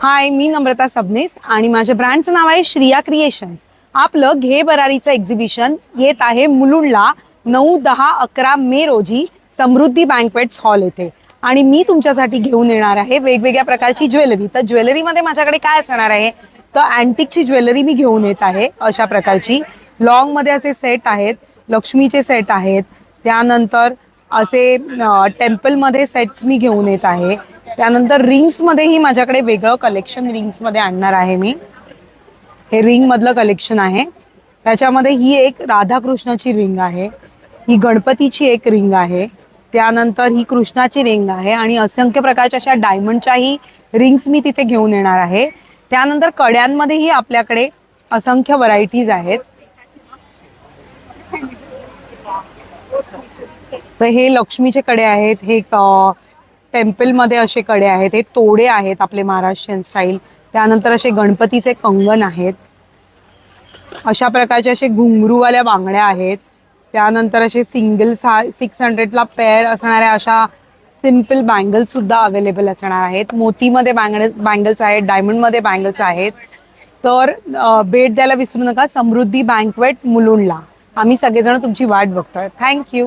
हाय, मी नम्रता सबनीस आणि माझ्या ब्रँडचं नाव आहे श्रिया क्रिएशन्स. आपलं घे बरारीचं एक्झिबिशन येत आहे मुलुंडला 9, 10, 11 मे रोजी समृद्धी बँक्वेट्स हॉल येथे. आणि मी तुमच्यासाठी घेऊन येणार आहे वेगवेगळ्या प्रकारची ज्वेलरी. तर ज्वेलरीमध्ये माझ्याकडे काय असणार आहे, तर अँटिकची ज्वेलरी मी घेऊन येत आहे. अशा प्रकारची लॉंगमध्ये असे सेट आहेत, लक्ष्मीचे सेट आहेत, त्यानंतर असे टेम्पलमध्ये सेट्स मी घेऊन येत आहे. त्यानंतर रिंग्समध्येही माझ्याकडे वेगळं कलेक्शन रिंग्समध्ये आणणार आहे मी. हे रिंगमधलं कलेक्शन आहे. त्याच्यामध्ये ही एक राधाकृष्णाची रिंग आहे, ही गणपतीची एक रिंग आहे, त्यानंतर ही कृष्णाची रिंग आहे आणि असंख्य प्रकारच्या अशा डायमंडच्याही रिंग्स मी तिथे घेऊन येणार आहे. त्यानंतर कड्यांमध्येही आपल्याकडे असंख्य व्हरायटीज आहेत. तर हे लक्ष्मीचे कडे आहेत, हे टेम्पलमध्ये असे कडे आहेत, हे तोडे आहेत आपले महाराष्ट्रीयन स्टाईल. त्यानंतर असे गणपतीचे कंगन आहेत, अशा प्रकारचे असे घुंगरूवाल्या बांगड्या आहेत. त्यानंतर असे सिंगल 600ला पेअर असणाऱ्या अशा सिम्पल बँगल्स सुद्धा अवेलेबल असणार आहेत. मोतीमध्ये बँगल्स आहेत, डायमंडमध्ये बँगल्स आहेत. तर भेट द्यायला विसरू नका समृद्धी बँक्वेट मुलुंडला. आम्ही सगळेजण तुमची वाट बघतोय. थँक्यू.